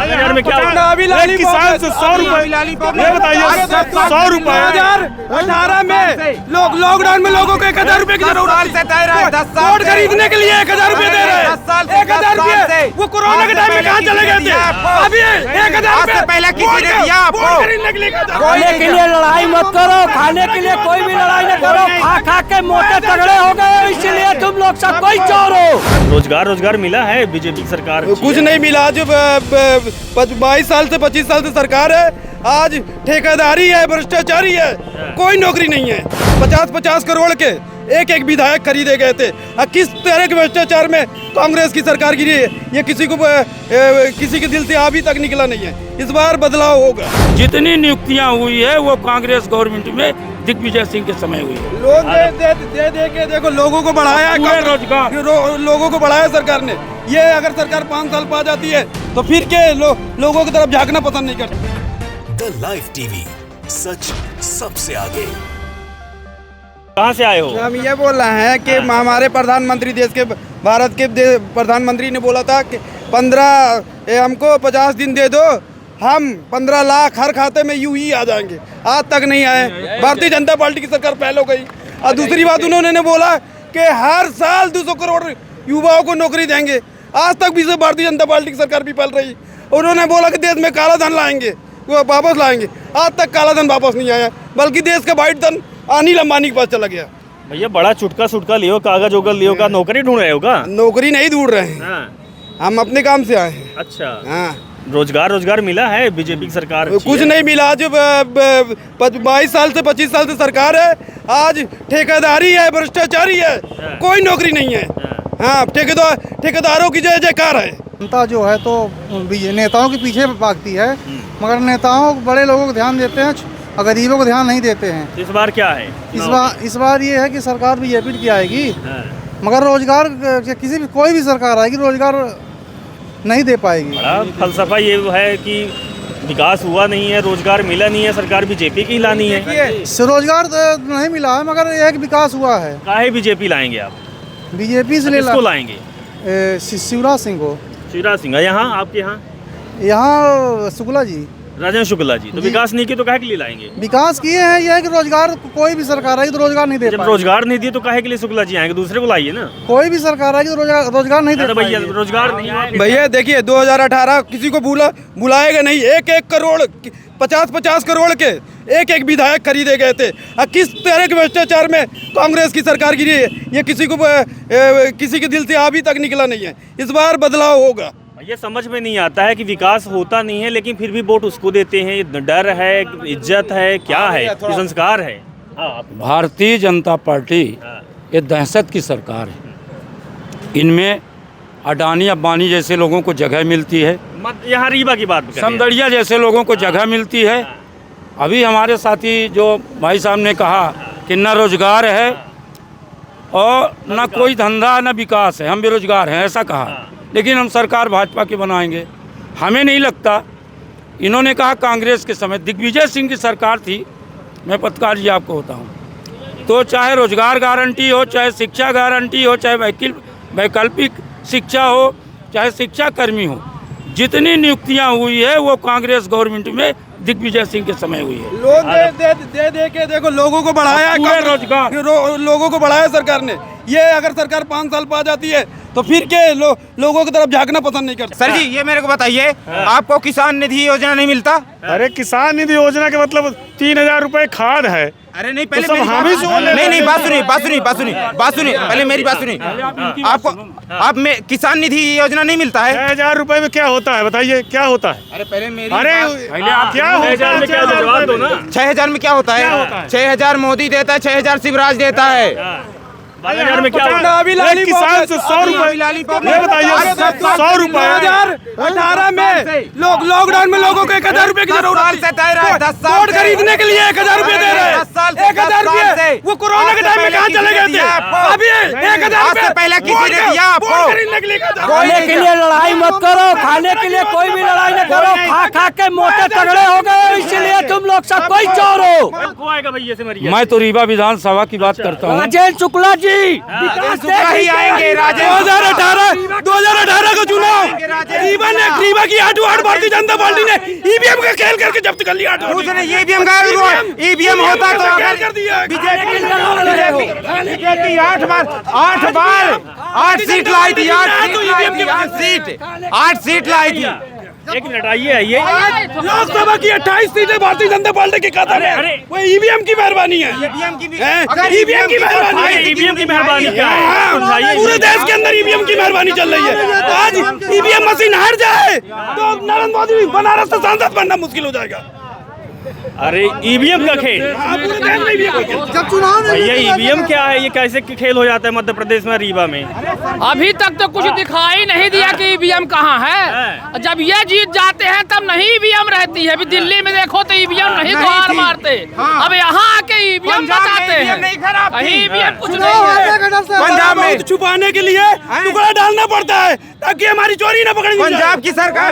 2000 में क्या एक किसान से 100 रुपए, ये बताइए 100 रुपए 2018 में लोग लॉकडाउन में लोगों को 1000 रुपए की जरूरत थी, वोट खरीदने के लिए 1000 रुपए दे रहे हैं, 1000 रुपए वो कोरोना के टाइम में कहाँ चले गए थे? अभी 1000 रुपए पहले किसी ने दिया आपको? खरीदने के लिए खाने के लिए लड़ाई मत करो, खाने के लिए कोई भी लड़ाई न करो, खा खा के मोटे तगड़े हो गए, इसीलिए तुम लोग सब कोई चोर हो। रोजगार मिला है बीजेपी सरकार? कुछ नहीं मिला। आज 22 साल से 25 साल से सरकार है, आज ठेकेदारी है, भ्रष्टाचारी है, कोई नौकरी नहीं है। 50-50 करोड़ के एक विधायक खरीदे गए थे। किस तरह के भ्रष्टाचार में कांग्रेस की सरकार गिरी है, ये किसी के दिल से अभी तक निकला नहीं है। इस बार बदलाव होगा। जितनी नियुक्तियां हुई है वो कांग्रेस गवर्नमेंट में दिग्विजय सिंह के समय हुई है। लोन दे के देखो लोगों को बढ़ाया, रोजगार लोगों को बढ़ाया सरकार ने। ये अगर सरकार 5 साल पा जाती है तो फिर के लोगों की तरफ झांकना पसंद नहीं करते। द लाइव टीवी, सच सबसे आगे। कहाँ से आए हो? हम ये बोल रहे हैं कि हमारे प्रधानमंत्री भारत के प्रधानमंत्री ने बोला था कि 15 हमको 50 दिन दे दो, हम 15 लाख हर खाते में यूं ही आ जाएंगे। आज तक नहीं आए। भारतीय जनता पार्टी की सरकार पहले हो गई। और दूसरी बात उन्होंने बोला कि हर साल 200 करोड़ युवाओं को नौकरी देंगे। आज तक भी भारतीय जनता पार्टी की सरकार भी पल रही। उन्होंने बोला कि देश में काला धन लाएंगे, वो वापस लाएंगे। आज तक काला धन वापस नहीं आया, बल्कि देश का वाइट धन अनिल अंबानी के पास चला गया। भैया बड़ा छुटका लियो, कागज ओगल लियो का, नौकरी ढूंढ रहे हो का? नौकरी नहीं ढूंढ रहे हैं। हाँ। हम अपने काम से आए हैं। अच्छा। हाँ। रोजगार मिला है बीजेपी की सरकार? कुछ नहीं मिला। आज 22 साल से 25 साल से सरकार है, आज ठेकेदारी है, भ्रष्टाचारी है, कोई नौकरी नहीं है। हाँ, ठेकेदारों की जय जयकार है। जनता जो है तो नेताओं के पीछे भागती है, मगर नेताओं बड़े लोगों को ध्यान देते हैं और गरीबों को ध्यान नहीं देते हैं। इस बार क्या है? इस बार ये है कि सरकार बीजेपी की आएगी, मगर रोजगार कोई भी सरकार आएगी रोजगार नहीं दे पाएगी। बड़ा फलसफा ये है कि विकास हुआ नहीं है, रोजगार मिला नहीं है, सरकार बीजेपी की लानी है। रोजगार नहीं मिला है, मगर एक विकास हुआ है। काहे बीजेपी लाएंगे आप? बीजेपी से किसको लाएंगे? शिवराज सिंह को। शिवराज सिंह यहाँ आपके यहाँ शुक्ला जी, राजेंद्र शुक्ला जी। तो विकास नहीं किए तो काहे के लिए लाएंगे? विकास किए हैं, यह है कि रोजगार कोई भी सरकार आएगी तो रोजगार नहीं दे जब रोजगार नहीं दिए तो काहे के लिए शुक्ला जी आएंगे? दूसरे को लाइए ना। कोई भी सरकार आएगी तो रोजगार नहीं दे भैया रोजगार नहीं। भैया देखिए 2018 किसी को बुलाएगा नहीं। एक करोड़ 50-50 करोड़ के एक विधायक खरीदे गए थे। किस तरह के भ्रष्टाचार में कांग्रेस की सरकार गिरी है, ये किसी के दिल से अभी तक निकला नहीं है। इस बार बदलाव होगा। ये समझ में नहीं आता है कि विकास होता नहीं है, लेकिन फिर भी वोट उसको देते हैं। डर है, इज्जत है, क्या है, ये संस्कार है? भारतीय जनता पार्टी ये दहशत की सरकार है। इनमें अडानी अंबानी जैसे लोगों को जगह मिलती है, यहाँ रीवा की बात करें, समदड़िया जैसे लोगों को जगह मिलती है। अभी हमारे साथी जो भाई साहब ने कहा कि न रोजगार है और न कोई धंधा न विकास है, हम बेरोजगार हैं, ऐसा कहा। लेकिन हम सरकार भाजपा की बनाएंगे, हमें नहीं लगता। इन्होंने कहा कांग्रेस के समय दिग्विजय सिंह की सरकार थी। मैं पत्रकार जी आपको होता हूँ, तो चाहे रोजगार गारंटी हो, चाहे शिक्षा गारंटी हो, चाहे वैकल्पिक शिक्षा हो, चाहे शिक्षा कर्मी हो, जितनी नियुक्तियां हुई है वो कांग्रेस गवर्नमेंट में दिग्विजय सिंह के समय हुई है। लोन दे के देखो लोगों को बढ़ाया, रोजगार लोगों को बढ़ाया सरकार ने। ये अगर सरकार 5 साल पा जाती है तो फिर के लोगों की तरफ झांकना पसंद नहीं करते। सर जी ये मेरे को बताइए, आपको किसान निधि योजना नहीं मिलता? अरे किसान निधि योजना के मतलब 3000 रुपए खाद है। अरे नहीं, पहले तो मेरी बात सुनिए, पहले मेरी बात सुनिए। आप में किसान निधि योजना नहीं मिलता है? 6000 रुपए में क्या होता है बताइए, क्या होता है? अरे पहले मेरी क्या होता है? जवाब दो ना। 6000 में क्या होता है? 6000 मोदी देता है, 6000 शिवराज देता है। 2000 में क्या होता है? एक किसान से 100 रुपए, ये बताइए 100 रुपए 2018 में लोग लॉकडाउन में लोगों को 1000 रुपए की जरूरत थी, वोट खरीदने के लिए 1000 रुपए दे रहे हैं। 1000 रुपए वो कोरोना के टाइम में कहाँ चले गए थे? अभी 1000 रुपए पहले किसी ने दिया आपको? खरीदने के लिए खाने के लिए लड़ाई मत करो, खाने के लिए कोई भी लड़ाई न करो, खा खा के मोटे तगड़े हो गए, इसीलिए तुम लोग सब कोई चोर हो। आएगा भैया से मरिए। मैं तो रीवा विधानसभा की बात करता हूँ। राजेंद्र शुक्ला जी जी, राजेंद्र शुक्ला ही आएंगे। 2018 का चुनाव रीवा की 8 भारतीय जनता पार्टी ने ईवीएम का खेल करके जब्त कर लिया। उसने ईवीएम का ईवीएम होता तो बीजेपी 8 सीट लाई थी। 8 सीट लाई थी। एक मिनट आइए आइए। लोकसभा की 28 सीटें भारतीय जनता पार्टी के खाता में, वो ईवीएम की मेहरबानी है। ईवीएम की ईवीएम की मेहरबानी है। ईवीएम की मेहरबानी क्या है? समझाइए। पूरे देश के अंदर ईवीएम की मेहरबानी चल रही है। आज ईवीएम मशीन हार जाए तो नरेंद्र मोदी बनारस से सांसद बनना मुश्किल हो जाएगा। अरे ईवीएम का खेल, पूरे देश में ईवीएम का खेल। जब चुनाव भैया ईवीएम क्या है? ये कैसे खेल हो जाता है मध्य प्रदेश में रीवा में? अभी तक तो कुछ दिखाई नहीं दिया कि ईवीएम कहाँ है। जब ये जीत जाते हैं तब नहीं ईवीएम रहती है। अभी दिल्ली में देखो तो ईवीएम नहीं तो हार मारते। अब यहाँ आके ईवीएम बताते हैं। ईवीएम कुछ नहीं है। पंजाब में छुपाने के लिए टुकड़ा डालना पड़ता है ताकि हमारी चोरी न पकड़ी जाए। पंजाब की सरकार,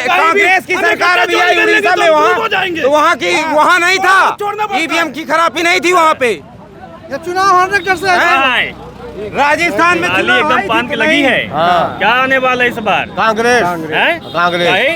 कांग्रेस की सरकार अभी आई उड़ीसा में, वहाँ की वहाँ नहीं था। ईवीएम की खराबी नहीं थी वहाँ पे। ये चुनाव हारने के डर से राजस्थान में खाली एकदम पान के लगी है। क्या आने वाला है इस बार? कांग्रेस हैं? काहे?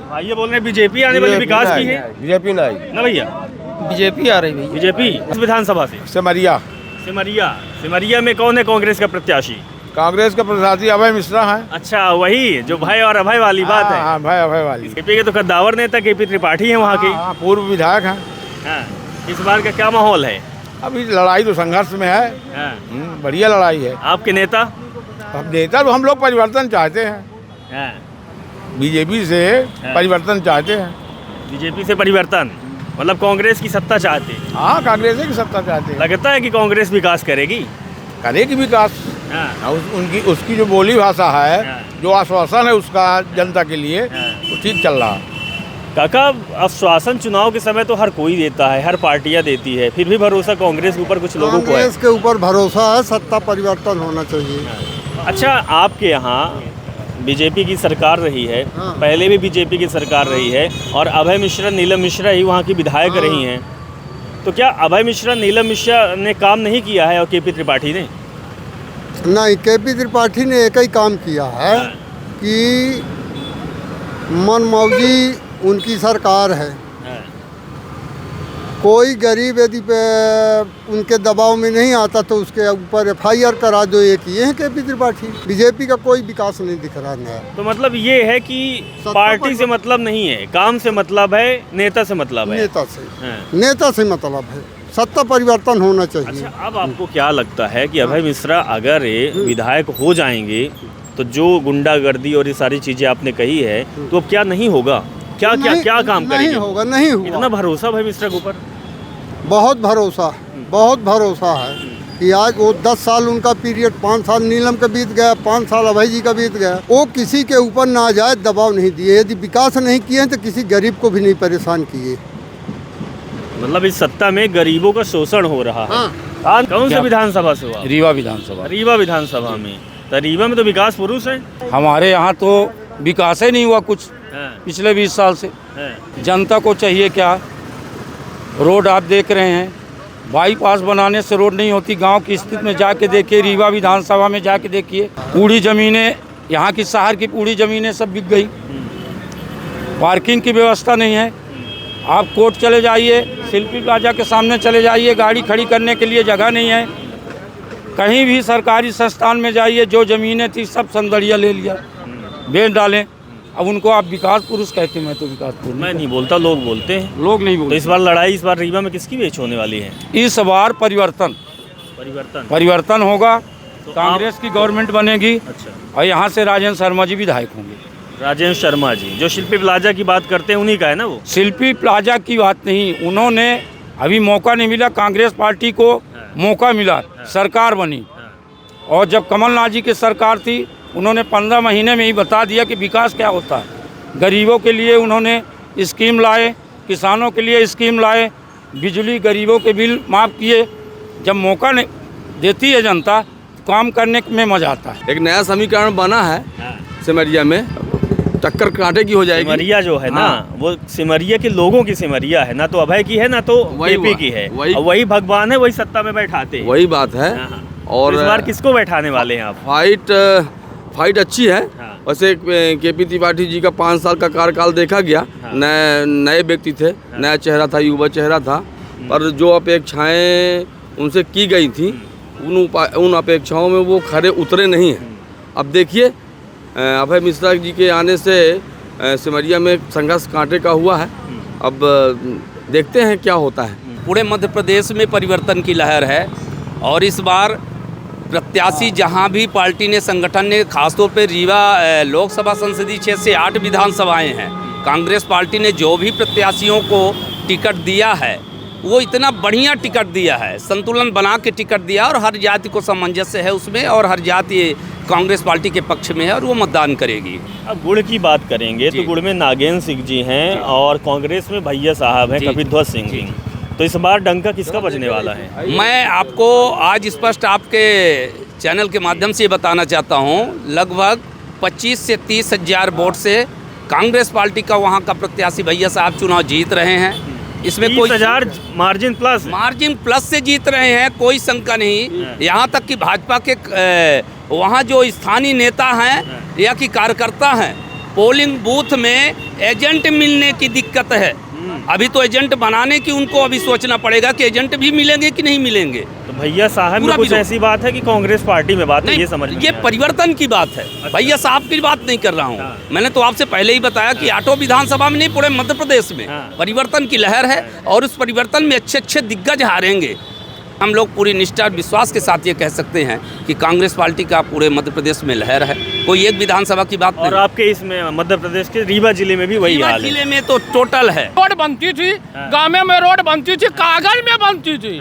भाई ये बोल रहे हैं बीजेपी आने वाली, विकास की है बीजेपी नहीं ना भैया? बीजेपी आ रही है। बीजेपी इस विधानसभा से सिमरिया सिमरिया में कौन है कांग्रेस का प्रत्याशी? कांग्रेस का प्रत्याशी अभय मिश्रा है। अच्छा वही जो भय और अभय वाली बात है। हाँ, अभय वाली। केपी के तो कद्दावर नेता केपी त्रिपाठी है वहाँ के। पूर्व विधायक हैं। हाँ, इस बार का क्या माहौल है? अभी लड़ाई तो संघर्ष में है। हाँ, बढ़िया लड़ाई है। आपके नेता? अब नेता तो हम लोग परिवर्तन चाहते हैं। हाँ, बीजेपी से परिवर्तन चाहते हैं। बीजेपी से परिवर्तन मतलब कांग्रेस की सत्ता चाहते हैं? हाँ, कांग्रेस की सत्ता चाहते हैं। लगता है कि कांग्रेस विकास करेगी? करेगी विकास। हाँ, उसकी जो बोली भाषा है, हाँ। जो आश्वासन है उसका जनता के लिए, वो ठीक चल रहा है। काका आश्वासन चुनाव के समय तो हर कोई देता है, हर पार्टियां देती है, फिर भी भरोसा कांग्रेस के ऊपर कुछ लोगों को है। कांग्रेस के ऊपर भरोसा है, सत्ता परिवर्तन होना चाहिए। अच्छा आपके यहाँ बीजेपी की सरकार रही है, हाँ। पहले भी बीजेपी की सरकार रही है और अभय मिश्रा नीलम मिश्रा ही वहाँ की विधायक रही हैं। तो क्या अभय मिश्रा नीलम मिश्रा ने काम नहीं किया है और केपी त्रिपाठी ने? नहीं, केपी त्रिपाठी ने एक ही काम किया है कि मनमौजी उनकी सरकार है। कोई गरीब यदि उनके दबाव में नहीं आता तो उसके ऊपर FIR करा दो, ये किए हैं केपी त्रिपाठी। बीजेपी का कोई विकास नहीं दिख रहा है। तो मतलब ये है कि पार्टी से मतलब नहीं है, काम से मतलब है, नेता से मतलब है। नेता से मतलब है, सत्ता परिवर्तन होना चाहिए। अच्छा अब आपको क्या लगता है कि अभय मिश्रा अगर विधायक हो जाएंगे तो जो गुंडागर्दी और ये सारी चीजें आपने कही है तो अब क्या नहीं होगा? क्या काम करेंगे? नहीं होगा, नहीं होगा। इतना भरोसा अभय मिश्रा के ऊपर? बहुत भरोसा है कि आज वो 10 साल उनका पीरियड, 5 साल नीलम का बीत गया, 5 साल अभय जी का बीत गया, वो किसी के ऊपर नाजायज दबाव नहीं दिए। यदि विकास नहीं किए तो किसी गरीब को भी नहीं परेशान किए। मतलब इस सत्ता में गरीबों का शोषण हो रहा है। आज कौन सी विधानसभा से हुआ? रीवा विधानसभा। रीवा विधानसभा में तो रीवा में तो विकास पुरुष है। हमारे यहाँ तो विकास ही नहीं हुआ कुछ पिछले 20 साल से। जनता को चाहिए क्या? रोड आप देख रहे हैं, बाईपास बनाने से रोड नहीं होती। गांव की स्थिति में जाके देखिए, रीवा विधानसभा में जाके देखिए, पूरी ज़मीनें, यहाँ की शहर की पूरी ज़मीनें सब बिक गई। पार्किंग की व्यवस्था नहीं है। आप कोर्ट चले जाइए, शिल्पी प्लाजा के सामने चले जाइए, गाड़ी खड़ी करने के लिए जगह नहीं है। कहीं भी सरकारी संस्थान में जाइए, जो ज़मीनें थी सब संदड़िया ले लिया, बेच डालें। अब उनको आप विकास पुरुष कहते हैं, मैं तो विकास पुरुष मैं नहीं बोलता, लोग बोलते हैं। लोग नहीं बोलते। तो इस बार लड़ाई, इस बार रीवा में किसकी बेच होने वाली है? इस बार परिवर्तन होगा। तो कांग्रेस की गवर्नमेंट बनेगी। अच्छा। और यहाँ से राजेंद्र शर्मा जी विधायक होंगे। राजेंद्र शर्मा जी जो शिल्पी प्लाजा की बात करते हैं, उन्हीं का है ना वो? शिल्पी प्लाजा की बात नहीं, उन्होंने अभी मौका नहीं मिला, कांग्रेस पार्टी को मौका मिला, सरकार बनी। और जब कमलनाथ जी की सरकार थी, उन्होंने 15 महीने में ही बता दिया कि विकास क्या होता है। गरीबों के लिए उन्होंने स्कीम लाए, किसानों के लिए स्कीम लाए, बिजली गरीबों के बिल माफ़ किए। जब मौका देती है जनता, तो काम करने में मज़ा आता है। एक नया समीकरण बना है सिमरिया में, टक्कर कांटे की हो जाएगी। सिमरिया जो है ना, वो सिमरिया के लोगों की सिमरिया है, ना तो अभय की है ना तो केपी की है। वही भगवान है, वही सत्ता में बैठाते हैं। वही बात है। और इस बार किसको बैठाने वाले हैं आप? फाइट अच्छी है। वैसे केपी त्रिपाठी जी का 5 साल का कार्यकाल देखा गया, नए व्यक्ति थे, नया चेहरा था, युवा चेहरा था, पर जो अपेक्षाएं उनसे की गई थी उन अपेक्षाओं में वो खरे उतरे नहीं हैं। अब देखिए अभय मिश्रा जी के आने से सिमरिया में संघर्ष कांटे का हुआ है। अब देखते हैं क्या होता है। पूरे मध्य प्रदेश में परिवर्तन की लहर है और इस बार प्रत्याशी जहां भी पार्टी ने, संगठन ने, खासतौर पे रीवा लोकसभा संसदीय क्षेत्र से 8 विधानसभाएं हैं, कांग्रेस पार्टी ने जो भी प्रत्याशियों को टिकट दिया है वो इतना बढ़िया टिकट दिया है, संतुलन बना के टिकट दिया और हर जाति को सामंजस्य है उसमें और हर जाति कांग्रेस पार्टी के पक्ष में है और वो मतदान करेगी। अब गुड़ की बात करेंगे तो गुड़ में नागेंद्र सिंह जी हैं और कांग्रेस में भैया साहब हैं कपिध्वज सिंह जी। तो इस बार डंका किसका बजने वाला है? मैं आपको आज स्पष्ट आपके चैनल के माध्यम से बताना चाहता हूँ, लगभग 25 से 30 हज़ार वोट से कांग्रेस पार्टी का वहाँ का प्रत्याशी भैया साहब चुनाव जीत रहे हैं। इसमें कोई 30,000 मार्जिन प्लस से जीत रहे हैं, कोई शंका नहीं। यहाँ तक कि भाजपा के वहाँ जो स्थानीय नेता हैं या कि कार्यकर्ता हैं, पोलिंग बूथ में एजेंट मिलने की दिक्कत है। अभी तो एजेंट बनाने की उनको अभी सोचना पड़ेगा कि एजेंट भी मिलेंगे कि नहीं मिलेंगे। तो भैया साहब में कुछ ऐसी बात है कि कांग्रेस पार्टी में बात नहीं, ये समझ ये परिवर्तन की बात है। भैया साहब की बात नहीं कर रहा हूँ। मैंने तो आपसे पहले ही बताया कि 8 विधानसभा में नहीं, पूरे मध्य प्रदेश में परिवर्तन की लहर है और उस परिवर्तन में अच्छे दिग्गज हारेंगे। हम लोग पूरी निष्ठा और विश्वास के साथ ये कह सकते हैं कि कांग्रेस पार्टी का पूरे मध्य प्रदेश में लहर है, कोई एक विधानसभा की बात नहीं। और आपके इसमें मध्य प्रदेश के रीवा जिले में भी वही हाल है। जिले में तो टोटल है। रोड बनती थी, गाँव में रोड बनती थी, कागज में बनती थी।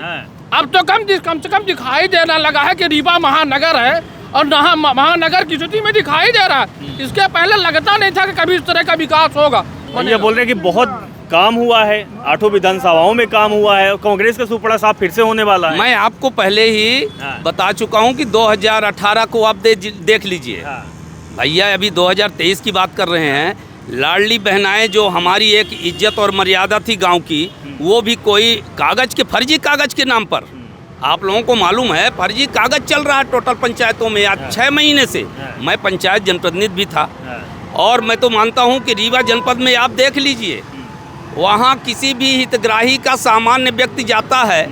अब तो कम से कम दिखाई देना लगा है कि रीवा महानगर है और महानगर की स्थिति में दिखाई दे रहा है। इसके पहले लगता नहीं था कि कभी इस तरह का विकास होगा। ये बोल रहे हैं कि बहुत काम हुआ है, 8 विधानसभाओं में काम हुआ है, कांग्रेस का सुपड़ा साफ फिर से होने वाला है। मैं आपको पहले ही बता चुका हूं कि 2018 को आप देख लीजिए। भैया अभी 2023 की बात कर रहे हैं। लाडली बहनाएं जो हमारी एक इज्जत और मर्यादा थी गांव की, वो भी कोई फर्जी कागज के नाम पर, आप लोगों को मालूम है फर्जी कागज चल रहा है टोटल पंचायतों में। आज 6 महीने से मैं पंचायत जनप्रतिनिधि भी था और मैं तो मानता हूँ कि रीवा जनपद में आप देख लीजिए, वहाँ किसी भी हितग्राही का सामान्य व्यक्ति जाता है,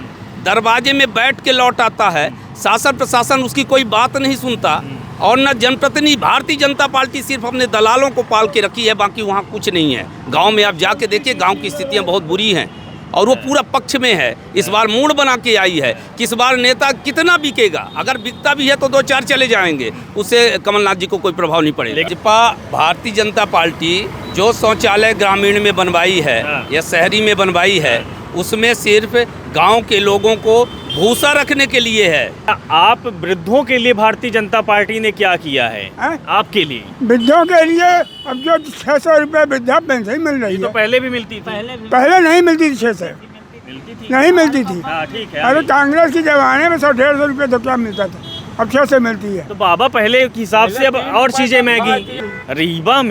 दरवाजे में बैठ के लौट आता है, शासन प्रशासन उसकी कोई बात नहीं सुनता और न जनप्रतिनिधि। भारतीय जनता पार्टी सिर्फ अपने दलालों को पाल के रखी है, बाकी वहाँ कुछ नहीं है। गांव में आप जाके देखिए, गांव की स्थितियाँ बहुत बुरी हैं और वो पूरा पक्ष में है। इस बार मूड बना के आई है कि इस बार नेता कितना बिकेगा, अगर बिकता भी है तो 2-4 चले जाएंगे, उससे कमलनाथ जी को कोई प्रभाव नहीं पड़ेगा। भाजपा भारतीय जनता पार्टी जो शौचालय ग्रामीण में बनवाई है या शहरी में बनवाई है, उसमें सिर्फ गांव के लोगों को भूसा रखने के लिए है। आप वृद्धों के लिए भारतीय जनता पार्टी ने क्या किया है? आपके लिए वृद्धों के लिए अब जो 600 रुपये वृद्धा पेंशन मिल रही है, तो पहले भी मिलती थी। पहले नहीं मिलती थी, 600 नहीं मिलती थी। ठीक है। अरे कांग्रेस के जमाने में 100-150 रुपये तो क्या मिलता था, अब 600 मिलती है। तो बाबा पहले के हिसाब से अब और चीजें महंगी। रीवा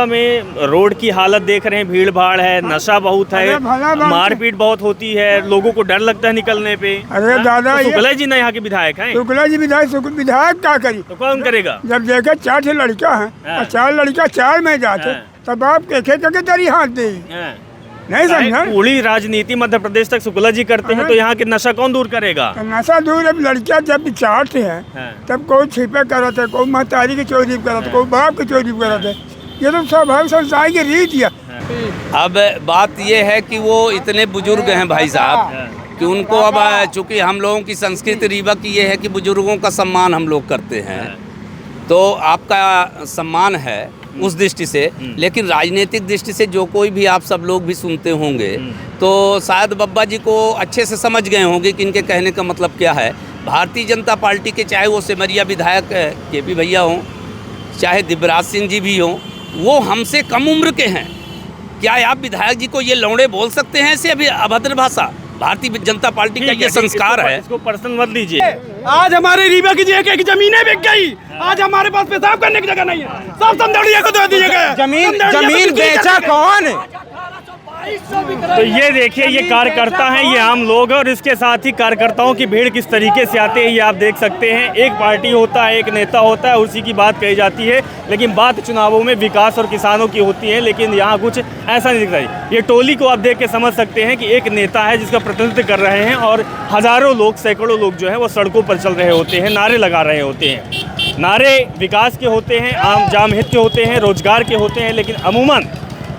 में रोड की हालत देख रहे हैं, भीड़ भाड़ है, नशा बहुत है, मारपीट बहुत होती है, लोगों को डर लगता है निकलने पे। अरे दादा, तो शुक्ला जी ना यहाँ के विधायक हैं। शुक्ला जी विधायक क्या करी? तो कौन करेगा? जब देखे 4 लड़का है और 4 लड़का 4 में जाते तब आप के तरी हाथ दे नहीं समझा। पूरी राजनीति मध्य प्रदेश तक शुक्ला जी करते हैं, तो यहाँ के नशा कौन दूर करेगा? नशा दूर। अब लड़कियाँ जब 4 थे तब कोई छिपे करते, कोई महतारी की चोरी करते, कोई बाप की चोरी करते। ये तो स्वाभाविक संसार की रीत है। अब बात ये है कि वो इतने बुजुर्ग हैं भाई साहब कि उनको अब चूँकि हम लोगों की संस्कृति रीवा की ये है कि बुजुर्गों का सम्मान हम लोग करते हैं, तो आपका सम्मान है उस दृष्टि से। लेकिन राजनीतिक दृष्टि से जो कोई भी आप सब लोग भी सुनते होंगे तो शायद बब्बा जी को अच्छे से समझ गए होंगे कि इनके कहने का मतलब क्या है। भारतीय जनता पार्टी के चाहे वो सिमरिया विधायक केपी भैया हों, चाहे दिव्यराज सिंह जी भी हों, वो हमसे कम उम्र के हैं। क्या आप विधायक जी को ये लौड़े बोल सकते हैं? ऐसे अभी अभद्र भाषा। भारतीय जनता पार्टी का ये संस्कार है। इसको पर्सनल मत लीजिए। आज हमारे रीवा की एक जमीनें बिक गई। आज हमारे पास पेशाब करने की जगह नहीं है, सब समझौड़िया को दे दिया गया। जमीन बेचा कौन? तो ये देखिए, ये कार्यकर्ता हैं, ये आम लोग हैं, और इसके साथ ही कार्यकर्ताओं की भीड़ किस तरीके से आते हैं ये आप देख सकते हैं। एक पार्टी होता है, एक नेता होता है, उसी की बात कही जाती है, लेकिन बात चुनावों में विकास और किसानों की होती है, लेकिन यहाँ कुछ ऐसा नहीं दिख रहा है। ये टोली को आप देख के समझ सकते हैं कि एक नेता है जिसका प्रतिनिधित्व कर रहे हैं, और हज़ारों लोग, सैकड़ों लोग जो है वो सड़कों पर चल रहे होते हैं, नारे लगा रहे होते हैं। नारे विकास के होते हैं, आम जाम हित के होते हैं, रोजगार के होते हैं, लेकिन अमूमन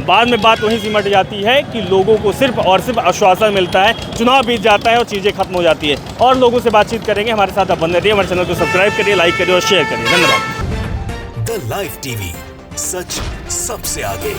बाद में बात वहीं सिमट जाती है कि लोगों को सिर्फ और सिर्फ आश्वासन मिलता है, चुनाव बीत जाता है और चीज़ें खत्म हो जाती है। और लोगों से बातचीत करेंगे, हमारे साथ आप बने रहिए, हमारे चैनल को सब्सक्राइब करिए, लाइक करिए और शेयर करिए। धन्यवाद। द लाइव टीवी, सच सबसे आगे।